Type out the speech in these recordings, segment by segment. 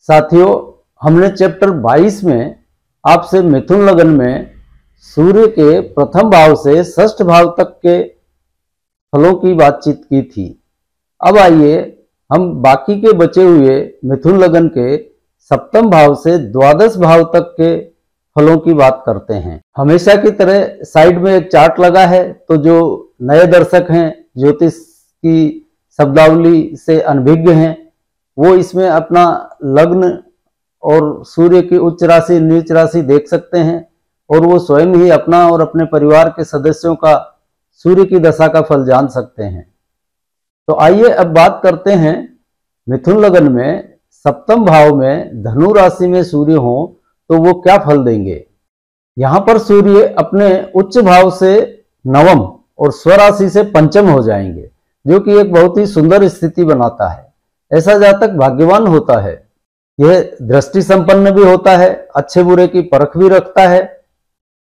साथियों, हमने चैप्टर 22 में आपसे मिथुन लग्न में सूर्य के प्रथम भाव से षष्ठ भाव तक के फलों की बातचीत की थी। अब आइए हम बाकी के बचे हुए मिथुन लग्न के सप्तम भाव से द्वादश भाव तक के फलों की बात करते हैं। हमेशा की तरह साइड में एक चार्ट लगा है, तो जो नए दर्शक हैं, ज्योतिष की शब्दावली से अनभिज्ञ हैं, वो इसमें अपना लग्न और सूर्य की उच्च राशि नीच राशि देख सकते हैं और वो स्वयं ही अपना और अपने परिवार के सदस्यों का सूर्य की दशा का फल जान सकते हैं। तो आइए अब बात करते हैं मिथुन लग्न में सप्तम भाव में धनु राशि में सूर्य हो तो वो क्या फल देंगे। यहां पर सूर्य अपने उच्च भाव से नवम और स्वराशि से पंचम हो जाएंगे, जो कि एक बहुत ही सुंदर स्थिति बनाता है। ऐसा जातक भाग्यवान होता है, यह दृष्टि संपन्न भी होता है, अच्छे बुरे की परख भी रखता है।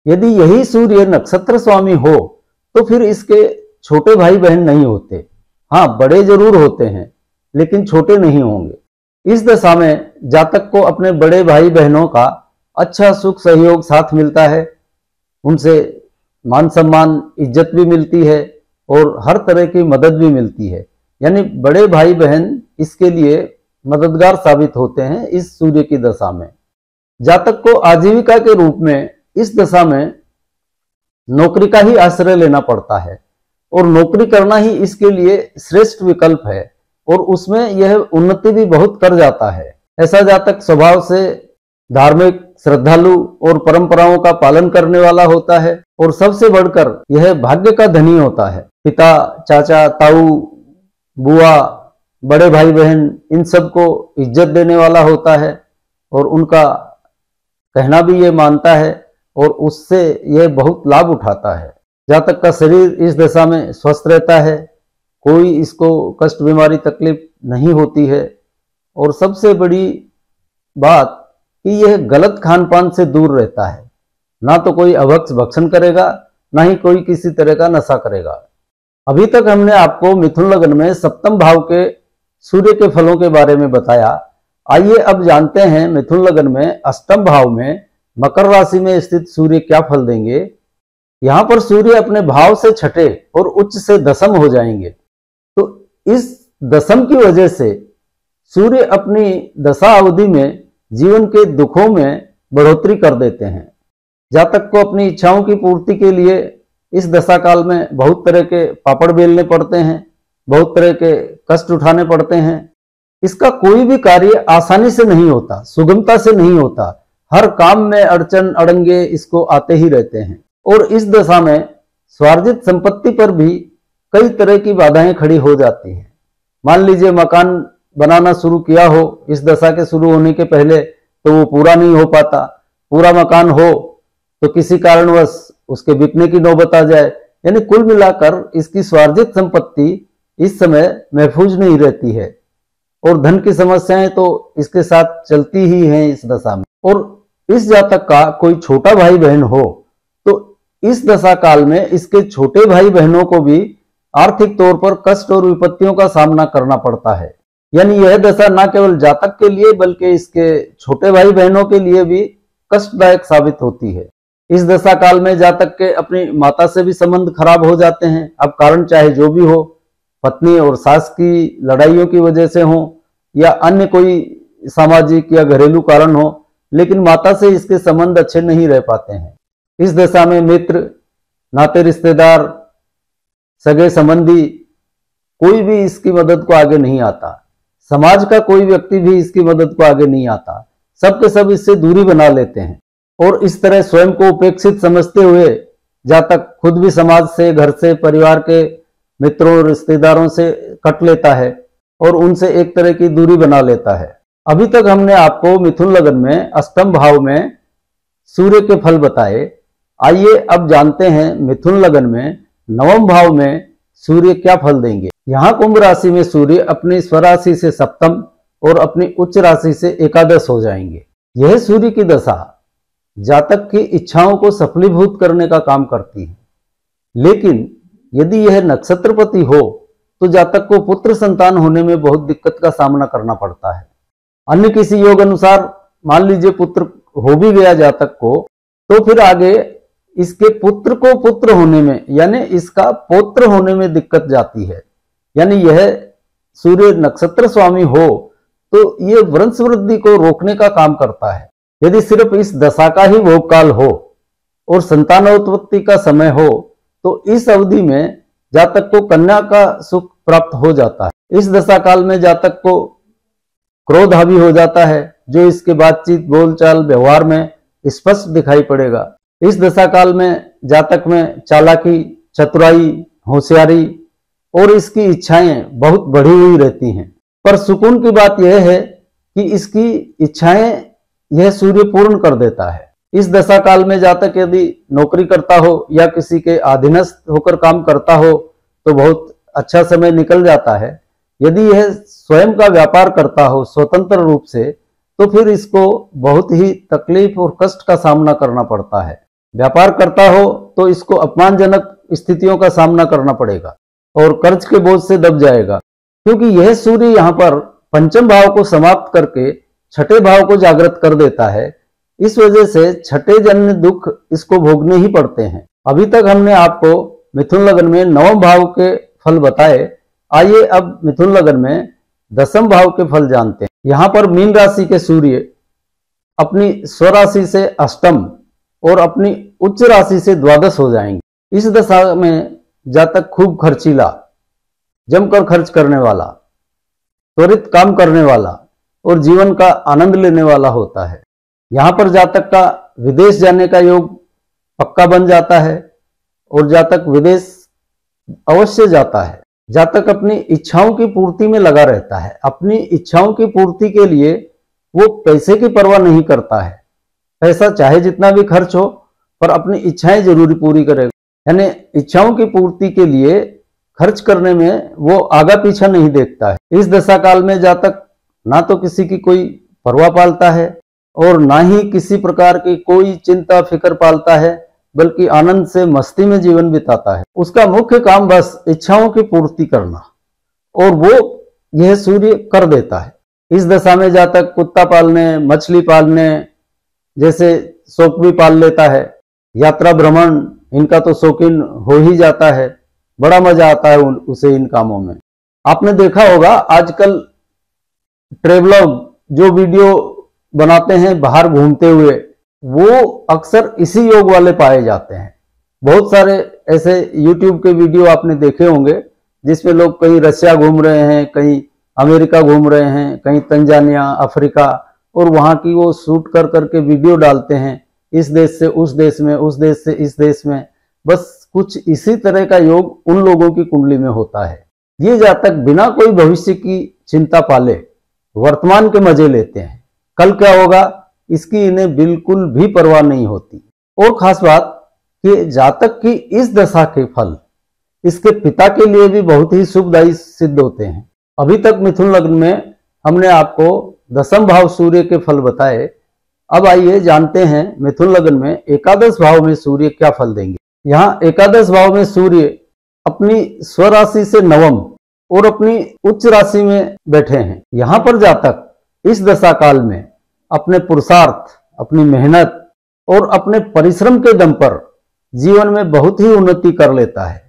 यदि यही सूर्य नक्षत्र स्वामी हो तो फिर इसके छोटे भाई बहन नहीं होते। हाँ, बड़े जरूर होते हैं लेकिन छोटे नहीं होंगे। इस दशा में जातक को अपने बड़े भाई बहनों का अच्छा सुख सहयोग साथ मिलता है, उनसे मान सम्मान इज्जत भी मिलती है और हर तरह की मदद भी मिलती है। यानी बड़े भाई बहन इसके लिए मददगार साबित होते हैं। इस सूर्य की दशा में जातक को आजीविका के रूप में इस दशा में नौकरी का ही आश्रय लेना पड़ता है और नौकरी करना ही इसके लिए श्रेष्ठ विकल्प है और उसमें यह उन्नति भी बहुत कर जाता है। ऐसा जातक स्वभाव से धार्मिक, श्रद्धालु और परंपराओं का पालन करने वाला होता है और सबसे बढ़कर यह भाग्य का धनी होता है। पिता, चाचा, ताऊ, बुआ, बड़े भाई बहन, इन सबको इज्जत देने वाला होता है और उनका कहना भी ये मानता है और उससे यह बहुत लाभ उठाता है। जातक का शरीर इस दशा में स्वस्थ रहता है, कोई इसको कष्ट, बीमारी, तकलीफ नहीं होती है और सबसे बड़ी बात कि यह गलत खान पान से दूर रहता है। ना तो कोई अभक्ष भक्षण करेगा, ना ही कोई किसी तरह का नशा करेगा। अभी तक हमने आपको मिथुन लग्न में सप्तम भाव के सूर्य के फलों के बारे में बताया। आइए अब जानते हैं मिथुन लग्न में अष्टम भाव में मकर राशि में स्थित सूर्य क्या फल देंगे। यहां पर सूर्य अपने भाव से छठे और उच्च से दसम हो जाएंगे। तो इस दसम की वजह से सूर्य अपनी दशा अवधि में जीवन के दुखों में बढ़ोतरी कर देते हैं। जातक को अपनी इच्छाओं की पूर्ति के लिए इस दशा काल में बहुत तरह के पापड़ बेलने पड़ते हैं, बहुत तरह के कष्ट उठाने पड़ते हैं। इसका कोई भी कार्य आसानी से नहीं होता, सुगमता से नहीं होता। हर काम में अड़चन अड़ंगे इसको आते ही रहते हैं और इस दशा में स्वार्जित संपत्ति पर भी कई तरह की बाधाएं खड़ी हो जाती हैं। मान लीजिए मकान बनाना शुरू किया हो इस दशा के शुरू होने के पहले, तो वो पूरा नहीं हो पाता। पूरा मकान हो तो किसी कारणवश उसके बिकने की नौबत आ जाए। यानी कुल मिलाकर इसकी स्वार्जित संपत्ति इस समय महफूज नहीं रहती है और धन की समस्याएं तो इसके साथ चलती ही हैं इस दशा में। और इस जातक का कोई छोटा भाई बहन हो तो इस दशा काल में इसके छोटे भाई बहनों को भी आर्थिक तौर पर कष्ट और विपत्तियों का सामना करना पड़ता है। यानी यह दशा न केवल जातक के लिए बल्कि इसके छोटे भाई बहनों के लिए भी कष्टदायक साबित होती है। इस दशा काल में जातक के अपनी माता से भी संबंध खराब हो जाते हैं। अब कारण चाहे जो भी हो, पत्नी और सास की लड़ाइयों की वजह से हो या अन्य कोई सामाजिक या घरेलू कारण हो, लेकिन माता से इसके संबंध अच्छे नहीं रह पाते हैं। इस दशा में मित्र, नाते रिश्तेदार, सगे संबंधी कोई भी इसकी मदद को आगे नहीं आता। समाज का कोई व्यक्ति भी इसकी मदद को आगे नहीं आता। सब के सब इससे दूरी बना लेते हैं और इस तरह स्वयं को उपेक्षित समझते हुए जातक खुद भी समाज से, घर से, परिवार के मित्रों, रिश्तेदारों से कट लेता है और उनसे एक तरह की दूरी बना लेता है। अभी तक हमने आपको मिथुन लग्न में अष्टम भाव में सूर्य के फल बताए। आइए अब जानते हैं मिथुन लग्न में नवम भाव में सूर्य क्या फल देंगे। यहां कुंभ राशि में सूर्य अपनी स्वराशि से सप्तम और अपनी उच्च राशि से एकादश हो जाएंगे। यह सूर्य की दशा जातक की इच्छाओं को सफलीभूत करने का काम करती है, लेकिन यदि यह नक्षत्रपति हो तो जातक को पुत्र संतान होने में बहुत दिक्कत का सामना करना पड़ता है। अन्य किसी योग अनुसार मान लीजिए पुत्र हो भी गया जातक को, तो फिर आगे इसके पुत्र को पुत्र होने में यानी इसका पौत्र होने में दिक्कत जाती है। यानी यह सूर्य नक्षत्र स्वामी हो तो ये वंश वृद्धि को रोकने का काम करता है। यदि सिर्फ इस दशा का ही भोग काल हो और संतानोत्पत्ति का समय हो तो इस अवधि में जातक को कन्या का सुख प्राप्त हो जाता है। इस दशा काल में जातक को क्रोध हावी हो जाता है, जो इसके बातचीत बोलचाल व्यवहार में स्पष्ट दिखाई पड़ेगा। इस दशा काल में जातक में चालाकी, चतुराई, होशियारी और इसकी इच्छाएं बहुत बढ़ी हुई रहती हैं। पर सुकून की बात यह है कि इसकी इच्छाएं यह सूर्य पूर्ण कर देता है। इस दशा काल में जातक यदि नौकरी करता हो या किसी के अधीनस्थ होकर काम करता हो तो बहुत अच्छा समय निकल जाता है। यदि यह स्वयं का व्यापार करता हो स्वतंत्र रूप से तो फिर इसको बहुत ही तकलीफ और कष्ट का सामना करना पड़ता है। व्यापार करता हो तो इसको अपमानजनक स्थितियों का सामना करना पड़ेगा और कर्ज के बोझ से दब जाएगा, क्योंकि यह सूर्य यहाँ पर पंचम भाव को समाप्त करके छठे भाव को जागृत कर देता है। इस वजह से छठे जन्य दुख इसको भोगने ही पड़ते हैं। अभी तक हमने आपको मिथुन लग्न में नवम भाव के फल बताए। आइए अब मिथुन लग्न में दसम भाव के फल जानते हैं। यहाँ पर मीन राशि के सूर्य अपनी स्वराशि से अष्टम और अपनी उच्च राशि से द्वादश हो जाएंगे। इस दशा में जातक खूब खर्चीला, जमकर खर्च करने वाला, त्वरित काम करने वाला और जीवन का आनंद लेने वाला होता है। यहाँ पर जातक का विदेश जाने का योग पक्का बन जाता है और जातक विदेश अवश्य जाता है। जातक अपनी इच्छाओं की पूर्ति में लगा रहता है। अपनी इच्छाओं की पूर्ति के लिए वो पैसे की परवाह नहीं करता है। पैसा चाहे जितना भी खर्च हो पर अपनी इच्छाएं जरूरी पूरी करेगा। यानी इच्छाओं की पूर्ति के लिए खर्च करने में वो आगा पीछा नहीं देखता है। इस दशा काल में जातक ना तो किसी की कोई परवाह पालता है और ना ही किसी प्रकार की कोई चिंता फिक्र पालता है, बल्कि आनंद से मस्ती में जीवन बिताता है। उसका मुख्य काम बस इच्छाओं की पूर्ति करना और वो यह सूर्य कर देता है। इस दशा में जातक कुत्ता पालने, मछली पालने जैसे शौक भी पाल लेता है। यात्रा भ्रमण इनका तो शौकीन हो ही जाता है। बड़ा मजा आता है उसे इन कामों में। आपने देखा होगा आजकल ट्रेवलॉग जो वीडियो बनाते हैं बाहर घूमते हुए, वो अक्सर इसी योग वाले पाए जाते हैं। बहुत सारे ऐसे यूट्यूब के वीडियो आपने देखे होंगे जिसमें लोग कहीं रशिया घूम रहे हैं, कहीं अमेरिका घूम रहे हैं, कहीं तंजानिया, अफ्रीका, और वहां की वो शूट कर करके वीडियो डालते हैं, इस देश से उस देश में, उस देश से इस देश में। बस कुछ इसी तरह का योग उन लोगों की कुंडली में होता है। ये जातक बिना कोई भविष्य की चिंता पाले वर्तमान के मजे लेते हैं। कल क्या होगा इसकी इन्हें बिल्कुल भी परवाह नहीं होती। और खास बात कि जातक की इस दशा के फल इसके पिता के लिए भी बहुत ही शुभदायी सिद्ध होते हैं। अभी तक मिथुन लग्न में हमने आपको दसम भाव सूर्य के फल बताए। अब आइए जानते हैं मिथुन लग्न में एकादश भाव में सूर्य क्या फल देंगे। यहाँ एकादश भाव में सूर्य अपनी स्वराशि से नवम और अपनी उच्च राशि में बैठे हैं। यहाँ पर जातक इस दशा काल में अपने पुरुषार्थ, अपनी मेहनत और अपने परिश्रम के दम पर जीवन में बहुत ही उन्नति कर लेता है।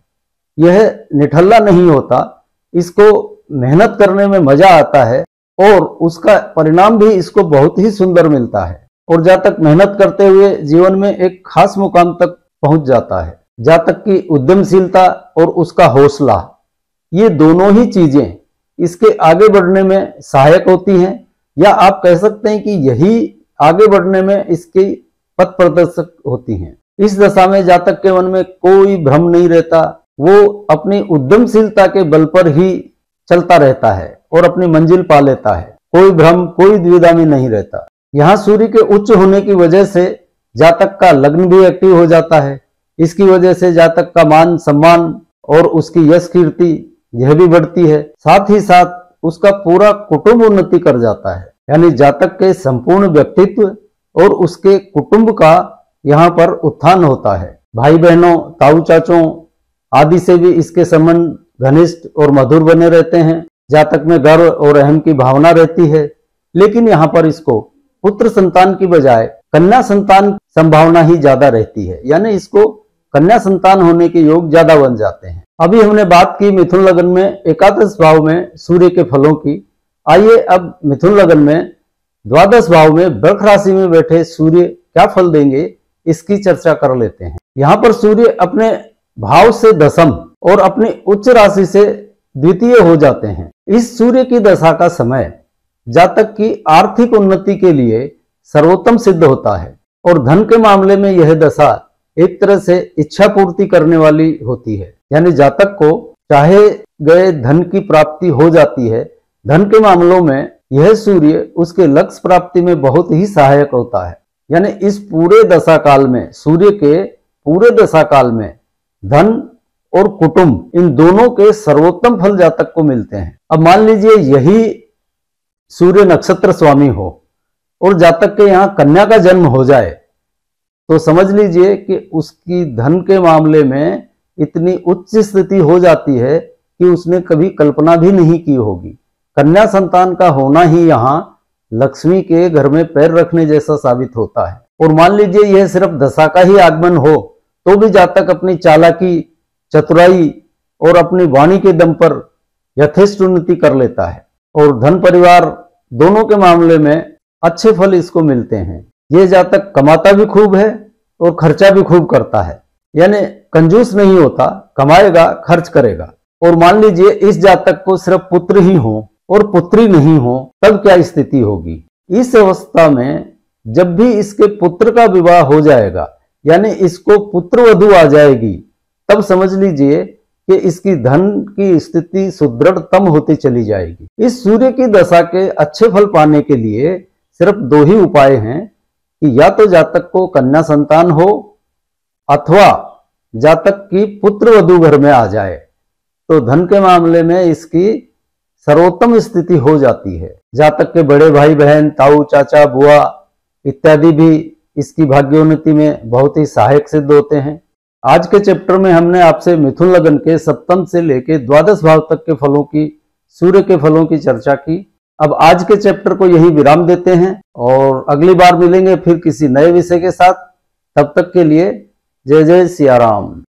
यह निठल्ला नहीं होता, इसको मेहनत करने में मजा आता है और उसका परिणाम भी इसको बहुत ही सुंदर मिलता है। और जातक मेहनत करते हुए जीवन में एक खास मुकाम तक पहुंच जाता है। जातक की उद्यमशीलता और उसका हौसला, ये दोनों ही चीजें इसके आगे बढ़ने में सहायक होती हैं, या आप कह सकते हैं कि यही आगे बढ़ने में इसकी पथ प्रदर्शक होती हैं। इस दशा में जातक के मन में कोई भ्रम नहीं रहता। वो अपनी उद्यमशीलता के बल पर ही चलता रहता है और अपनी मंजिल पा लेता है। कोई भ्रम, कोई दुविधा में नहीं रहता। यहाँ सूर्य के उच्च होने की वजह से जातक का लग्न भी एक्टिव हो जाता है। इसकी वजह से जातक का मान सम्मान और उसकी यश कीर्ति यह भी बढ़ती है। साथ ही साथ उसका पूरा कुटुंब उन्नति कर जाता है। यानी जातक के संपूर्ण व्यक्तित्व और उसके कुटुंब का यहाँ पर उत्थान होता है। भाई बहनों, ताऊ चाचों आदि से भी इसके संबंध घनिष्ठ और मधुर बने रहते हैं। जातक में गर्व और अहम की भावना रहती है। लेकिन यहाँ पर इसको पुत्र संतान की बजाय कन्या संतान संभावना ही ज्यादा रहती है, यानी इसको कन्या संतान होने के योग ज्यादा बन जाते हैं। अभी हमने बात की मिथुन लगन में एकादश भाव में सूर्य के फलों की। आइए अब मिथुन लगन में द्वादश भाव में वृष राशि में बैठे सूर्य क्या फल देंगे इसकी चर्चा कर लेते हैं। यहाँ पर सूर्य अपने भाव से दशम और अपनी उच्च राशि से द्वितीय हो जाते हैं। इस सूर्य की दशा का समय जातक की आर्थिक उन्नति के लिए सर्वोत्तम सिद्ध होता है और धन के मामले में यह दशा एक तरह से इच्छा पूर्ति करने वाली होती है, यानी जातक को चाहे गए धन की प्राप्ति हो जाती है। धन के मामलों में यह सूर्य उसके लक्ष्य प्राप्ति में बहुत ही सहायक होता है, यानी इस पूरे दशा काल में सूर्य के पूरे दशा काल में धन और कुटुंब इन दोनों के सर्वोत्तम फल जातक को मिलते हैं। अब मान लीजिए यही सूर्य नक्षत्र स्वामी हो और जातक के यहाँ कन्या का जन्म हो जाए तो समझ लीजिए कि उसकी धन के मामले में इतनी उच्च स्थिति हो जाती है कि उसने कभी कल्पना भी नहीं की होगी। कन्या संतान का होना ही यहाँ लक्ष्मी के घर में पैर रखने जैसा साबित होता है। और मान लीजिए यह सिर्फ दशा का ही आगमन हो तो भी जातक अपनी चालाकी, चतुराई और अपनी वाणी के दम पर यथेष्ट उन्नति कर लेता है और धन परिवार दोनों के मामले में अच्छे फल इसको मिलते हैं। ये जातक कमाता भी खूब है और खर्चा भी खूब करता है, यानी कंजूस नहीं होता, कमाएगा खर्च करेगा। और मान लीजिए इस जातक को सिर्फ पुत्र ही हो और पुत्री नहीं हो तब क्या स्थिति होगी। इस अवस्था में जब भी इसके पुत्र का विवाह हो जाएगा, यानी इसको पुत्र वधू आ जाएगी, तब समझ लीजिए कि इसकी धन की स्थिति सुदृढ़तम होती चली जाएगी। इस सूर्य की दशा के अच्छे फल पाने के लिए सिर्फ दो ही उपाय हैं कि या तो जातक को कन्या संतान हो अथवा जातक की पुत्र वधू घर में आ जाए, तो धन के मामले में इसकी सर्वोत्तम स्थिति हो जाती है। जातक के बड़े भाई बहन, ताऊ, चाचा, बुआ इत्यादि भी इसकी भाग्योन्नति में बहुत ही सहायक सिद्ध होते हैं। आज के चैप्टर में हमने आपसे मिथुन लगन के सप्तम से लेकर द्वादश भाव तक के फलों की, सूर्य के फलों की चर्चा की। अब आज के चैप्टर को यही विराम देते हैं और अगली बार मिलेंगे फिर किसी नए विषय के साथ। तब तक के लिए जय जय सिया राम।